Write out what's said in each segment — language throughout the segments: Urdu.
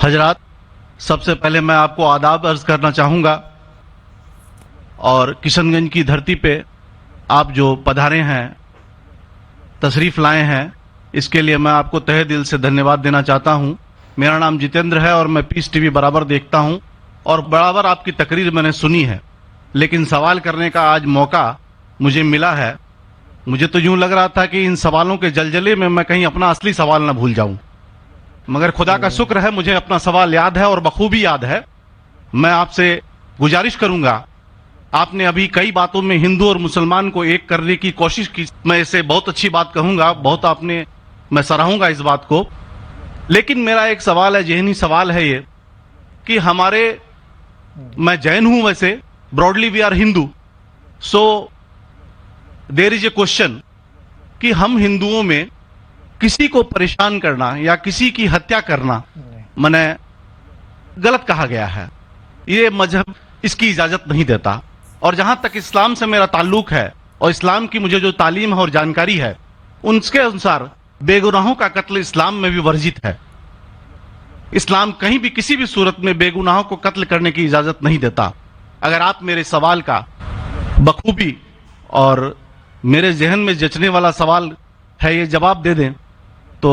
حضرات، سب سے پہلے میں آپ کو آداب عرض کرنا چاہوں گا، اور کشن گنج کی دھرتی پہ آپ جو پدھارے ہیں، تشریف لائے ہیں، اس کے لیے میں آپ کو تہہ دل سے دھنیہ واد دینا چاہتا ہوں۔ میرا نام جتیندر ہے اور میں پیس ٹی وی برابر دیکھتا ہوں اور برابر آپ کی تقریر میں نے سنی ہے، لیکن سوال کرنے کا آج موقع مجھے ملا ہے۔ مجھے تو یوں لگ رہا تھا کہ ان سوالوں کے جلجلے میں میں کہیں اپنا اصلی سوال نہ بھول جاؤں، مگر خدا کا شکر ہے مجھے اپنا سوال یاد ہے اور بخوبی یاد ہے۔ میں آپ سے گزارش کروں گا، آپ نے ابھی کئی باتوں میں ہندو اور مسلمان کو ایک کرنے کی کوشش کی، میں اسے بہت اچھی بات کہوں گا، بہت آپ نے، میں سراہوں گا اس بات کو۔ لیکن میرا ایک سوال ہے، ذہنی سوال ہے یہ کہ ہمارے، میں جین ہوں ویسے، broadly we are Hindu, so there is a question کہ ہم ہندوؤں میں کسی کو پریشان کرنا یا کسی کی ہتیا کرنا منع، غلط کہا گیا ہے، یہ مذہب اس کی اجازت نہیں دیتا۔ اور جہاں تک اسلام سے میرا تعلق ہے اور اسلام کی مجھے جو تعلیم ہے اور جانکاری ہے، ان کے انسار بے گناہوں کا قتل اسلام میں بھی ورجت ہے۔ اسلام کہیں بھی کسی بھی صورت میں بے گناہوں کو قتل کرنے کی اجازت نہیں دیتا۔ اگر آپ میرے سوال کا بخوبی اور میرے ذہن میں جچنے والا سوال ہے یہ جواب دے دیں تو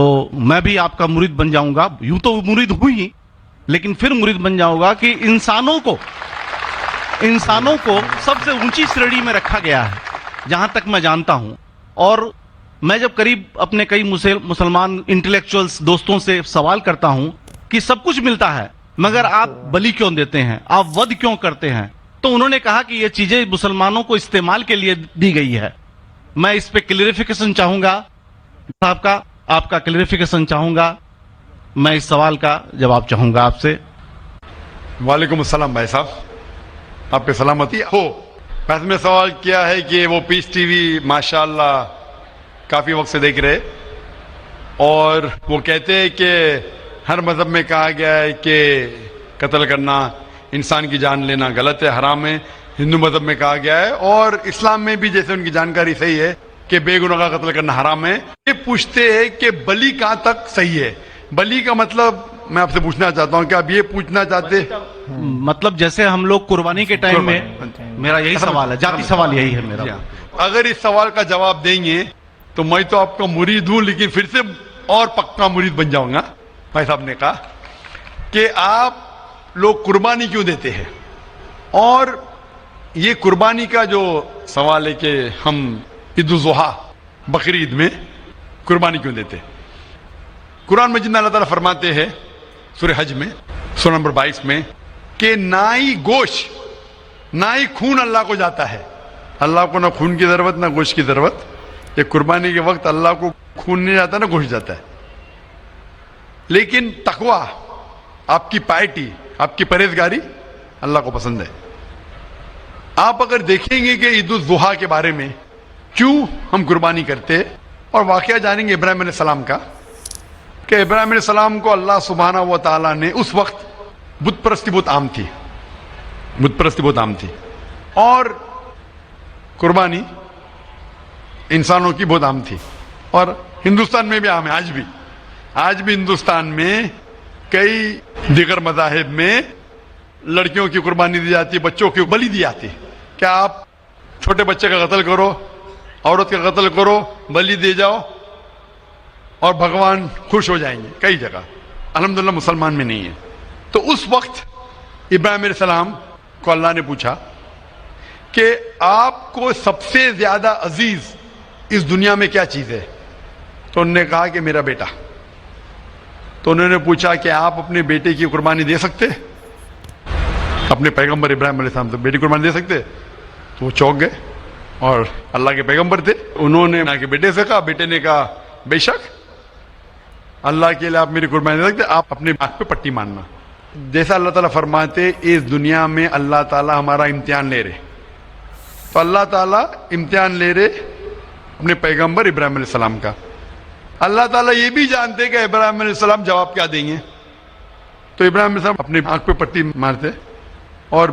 میں بھی آپ کا مرید بن جاؤں گا۔ یوں تو مرید ہوں ہی، لیکن پھر مرید بن جاؤں گا کہ انسانوں کو سب سے اونچی شریڑی میں رکھا گیا ہے جہاں تک میں جانتا ہوں۔ اور میں جب قریب اپنے کئی مسلمان انٹلیکچوئلز دوستوں سے سوال کرتا ہوں کہ سب کچھ ملتا ہے مگر آپ بلی کیوں دیتے ہیں، آپ ود کیوں کرتے ہیں، تو انہوں نے کہا کہ یہ چیزیں مسلمانوں کو استعمال کے لیے دی گئی ہے۔ میں اس پہ کلیریفیکیشن چاہوں گا صاحب کا، آپ کا کلیریفیکیشن چاہوں گا، میں اس سوال کا جواب چاہوں گا آپ سے۔ وعلیکم السلام بھائی صاحب، آپ پہ سلامتی ہو۔ بس میں سوال کیا ہے کہ وہ پیس ٹی وی ماشاءاللہ کافی وقت سے دیکھ رہے، اور وہ کہتے ہیں کہ ہر مذہب میں کہا گیا ہے کہ قتل کرنا، انسان کی جان لینا غلط ہے، حرام ہے۔ ہندو مذہب میں کہا گیا ہے اور اسلام میں بھی جیسے ان کی جانکاری صحیح ہے کہ بے گناہ کا قتل کرنا حرام ہے۔ یہ پوچھتے ہیں کہ بلی کہاں تک صحیح ہے؟ بلی کا مطلب میں آپ سے پوچھنا چاہتا ہوں کہ آپ یہ پوچھنا چاہتے، مطلب جیسے ہم لوگ قربانی کے ٹائم میں، میرا یہی سوال ہے، ذاتی سوال یہی ہے میرا۔ اگر اس سوال کا جواب دیں گے تو میں تو آپ کا مرید ہوں، لیکن پھر سے اور پکا مرید بن جاؤں گا۔ بھائی صاحب نے کہا کہ آپ لوگ قربانی کیوں دیتے ہیں، اور یہ قربانی کا جو سوال ہے کہ ہم عید الاضحیٰ بقرعید میں قربانی کیوں دیتے ہیں۔ قرآن مجید میں اللہ تعالیٰ فرماتے ہیں سورہ حج میں سورہ نمبر 22 میں کہ نہ ہی گوشت نہ ہی خون اللہ کو جاتا ہے۔ اللہ کو نہ خون کی ضرورت نہ گوشت کی ضرورت۔ یہ قربانی کے وقت اللہ کو خون نہیں جاتا نہ گوشت جاتا ہے، لیکن تقویٰ، آپ کی پائٹی، آپ کی پرہیزگاری اللہ کو پسند ہے۔ آپ اگر دیکھیں گے کہ عید الاضحیٰ کے بارے میں کیوں ہم قربانی کرتے، اور واقعہ جانیں گے ابراہیم علیہ السلام کا، کہ ابراہیم علیہ السلام کو اللہ سبحانہ و تعالیٰ نے، اس وقت بت پرستی بہت عام تھی، بت پرستی بہت عام تھی، اور قربانی انسانوں کی بہت عام تھی، اور ہندوستان میں بھی عام ہے، آج بھی ہندوستان میں کئی دیگر مذاہب میں لڑکیوں کی قربانی دی جاتی ہے، بچوں کی بلی دی جاتی ہے۔ کیا آپ چھوٹے بچے کا قتل کرو، عورت کا قتل کرو، بلی دے جاؤ اور بھگوان خوش ہو جائیں گے؟ کئی جگہ، الحمدللہ مسلمان میں نہیں ہے۔ تو اس وقت ابراہیم علیہ السلام کو اللہ نے پوچھا کہ آپ کو سب سے زیادہ عزیز اس دنیا میں کیا چیز ہے؟ تو انہوں نے کہا کہ میرا بیٹا۔ تو انہوں نے پوچھا کہ آپ اپنے بیٹے کی قربانی دے سکتے؟ اپنے پیغمبر ابراہیم علیہ السلام سے بیٹی قربانی دے سکتے؟ تو وہ چونک گئے، اور اللہ کے پیغمبر تھے، انہوں نے کے بیٹے سے کہا، بیٹے نے کہا بے شک اللہ کے لیے آپ میری قربانی دے سکتے، آپ اپنے آنکھ پہ پٹی مارنا۔ جیسا اللہ تعالیٰ فرماتے اس دنیا میں اللہ تعالیٰ ہمارا امتحان لے رہے، تو اللہ تعالیٰ امتحان لے رہے اپنے پیغمبر ابراہیم علیہ السلام کا۔ اللہ تعالیٰ یہ بھی جانتے کہ ابراہیم علیہ السلام جواب کیا دیں گے، تو ابراہیم علیہ السلام اپنے آنکھ پہ پٹی مارتے، اور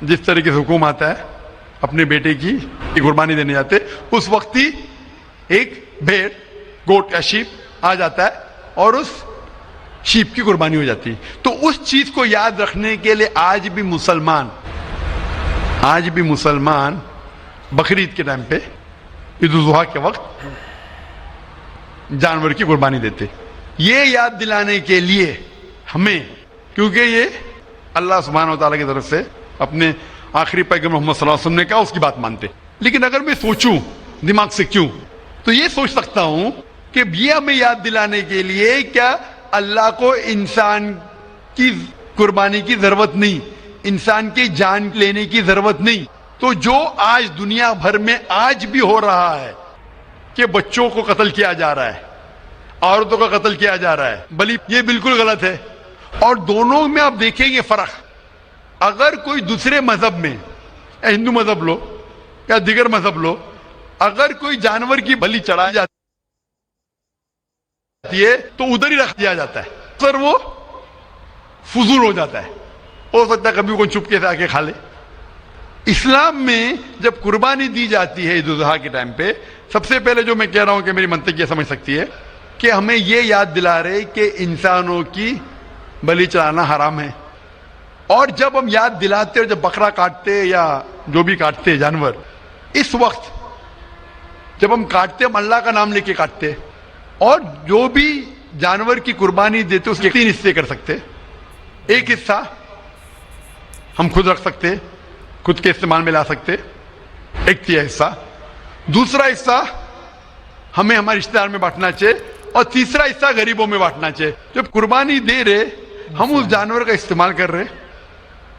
جس طریقے سے حکم آتا ہے اپنے بیٹے کی قربانی دینے جاتے، اس وقت ہی ایک بھیڑ، گوٹ یا شیپ آ جاتا ہے اور اس شیپ کی قربانی ہو جاتی. تو اس چیز کو یاد رکھنے کے لیے آج بھی مسلمان بقرعید کے ٹائم پہ عید الاضحیٰ کے وقت جانور کی قربانی دیتے. یہ یاد دلانے کے لیے ہمیں، کیونکہ یہ اللہ سبحانہ و تعالیٰ کی طرف سے اپنے آخری پیغمبر محمد صلی اللہ علیہ وسلم نے کہا، اس کی بات مانتے. لیکن اگر میں سوچوں دماغ سے کیوں، تو یہ سوچ سکتا ہوں کہ یہ ہمیں یاد دلانے کے لیے کیا اللہ کو انسان کی قربانی کی ضرورت نہیں، انسان کی جان لینے کی ضرورت نہیں. تو جو آج دنیا بھر میں آج بھی ہو رہا ہے کہ بچوں کو قتل کیا جا رہا ہے، عورتوں کا قتل کیا جا رہا ہے، بلی، یہ بالکل غلط ہے. اور دونوں میں آپ دیکھیں گے فرق. اگر کوئی دوسرے مذہب میں، ہندو مذہب لو یا دیگر مذہب لو، اگر کوئی جانور کی بلی چڑھائی جاتی ہے تو ادھر ہی رکھ دیا جاتا ہے، سر وہ فضول ہو جاتا ہے. ہو سکتا ہے کبھی کوئی چپکے سے آ کے کھا لے. اسلام میں جب قربانی دی جاتی ہے عید الاضحیٰ کے ٹائم پہ، سب سے پہلے جو میں کہہ رہا ہوں کہ میری منطق یہ سمجھ سکتی ہے کہ ہمیں یہ یاد دلا رہے کہ انسانوں کی بلی چڑھانا حرام ہے. اور جب ہم یاد دلاتے اور جب بکرا کاٹتے یا جو بھی کاٹتے جانور، اس وقت جب ہم کاٹتے ہم اللہ کا نام لے کے کاٹتے. اور جو بھی جانور کی قربانی دیتے اس کے 3 حصے کر سکتے. ایک حصہ ہم خود رکھ سکتے، خود کے استعمال میں لا سکتے، 1/3 حصہ. دوسرا حصہ ہمیں ہمارے رشتہ دار میں بانٹنا چاہیے، اور تیسرا حصہ غریبوں میں بانٹنا چاہیے. جب قربانی دے رہے ہم اس جانور کا استعمال کر رہے.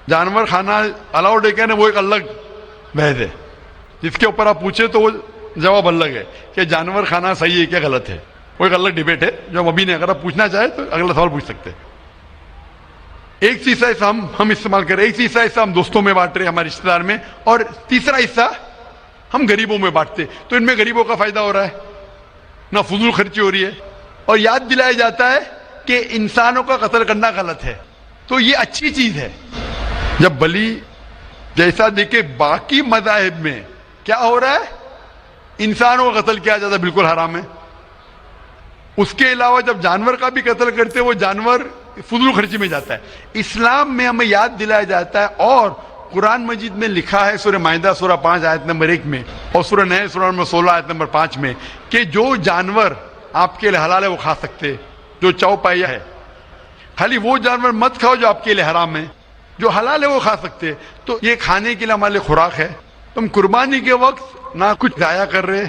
جانور کھانا الاؤڈ ہے کیا نہیں، وہ ایک الگ بحث ہے جس کے اوپر آپ پوچھے تو وہ جواب الگ ہے کہ جانور کھانا صحیح ہے کیا غلط ہے، وہ ایک الگ ڈیبیٹ ہے جو ہم ابھی نہیں. اگر آپ پوچھنا چاہیں تو اگلا سوال پوچھ سکتے. ایک تیسرا حصہ ہم استعمال کر رہے، ایک تیسرا حصہ ہم دوستوں میں بانٹ رہے ہمارے رشتہ دار میں، اور تیسرا حصہ ہم غریبوں میں بانٹتے. تو ان میں غریبوں کا فائدہ ہو رہا ہے، نہ فضول خرچی ہو رہی ہے، اور یاد دلایا جاتا ہے کہ انسانوں کا قتل کرنا غلط ہے. تو یہ اچھی چیز ہے. جب بلی جیسا دیکھے باقی مذاہب میں کیا ہو رہا ہے، انسانوں کا قتل کیا جاتا ہے، بالکل حرام ہے. اس کے علاوہ جب جانور کا بھی قتل کرتے وہ جانور فضول خرچی میں جاتا ہے. اسلام میں ہمیں یاد دلایا جاتا ہے، اور قرآن مجید میں لکھا ہے سورہ مائدہ سورہ 5 آیت نمبر 1 میں، اور سورہ نحل سورہ نمبر 16 آیت نمبر 5 میں، کہ جو جانور آپ کے لیے حلال ہے وہ کھا سکتے، جو چوپائیا ہے. خالی وہ جانور مت کھاؤ جو آپ کے لیے حرام ہے، جو حلال ہے وہ کھا سکتے. تو یہ کھانے کے لیے ہمارے لیے خوراک ہے. تم قربانی کے وقت نہ کچھ ضائع کر رہے،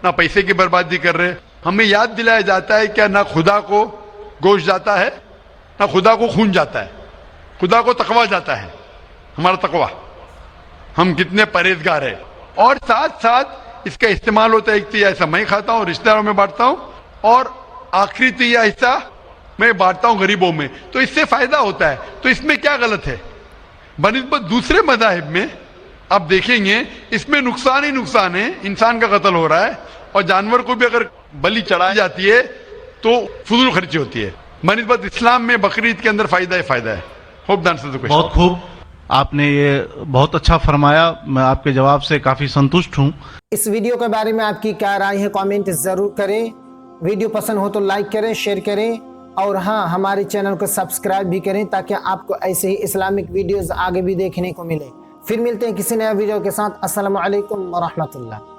نہ پیسے کی بربادی کر رہے. ہمیں یاد دلایا جاتا ہے کہ نہ خدا کو گوشت جاتا ہے، نہ خدا کو خون جاتا ہے، خدا کو تقویٰ جاتا ہے. ہمارا تقویٰ، ہم کتنے پرہیزگار ہیں. اور ساتھ ساتھ اس کا استعمال ہوتا ہے. ایک تیسرا حصہ میں کھاتا ہوں، رشتہ داروں میں بانٹتا ہوں، اور آخری تیسرا حصہ میں بانٹتا ہوں غریبوں میں. تو اس سے فائدہ ہوتا ہے. تو اس میں کیا غلط ہے؟ بنسبت دوسرے مذاہب میں آپ دیکھیں گے اس میں نقصان ہی نقصان ہے. انسان کا قتل ہو رہا ہے، اور جانور کو بھی اگر بلی چڑھائی جاتی ہے تو فضول خرچی ہوتی ہے. بنسبت اسلام میں بقرعید کے اندر فائدہ ہی فائدہ ہے. ہوپ دان سے بہت خوب، آپ نے یہ بہت اچھا فرمایا. میں آپ کے جواب سے کافی سنتشٹ ہوں. اس ویڈیو کے بارے میں آپ کی کیا رائے ہے کامنٹ ضرور کریں. ویڈیو پسند ہو تو لائک کریں، شیئر کریں، اور ہاں ہمارے چینل کو سبسکرائب بھی کریں تاکہ آپ کو ایسے ہی اسلامک ویڈیوز آگے بھی دیکھنے کو ملے. پھر ملتے ہیں کسی نئے ویڈیو کے ساتھ. السلام علیکم ورحمۃ اللہ.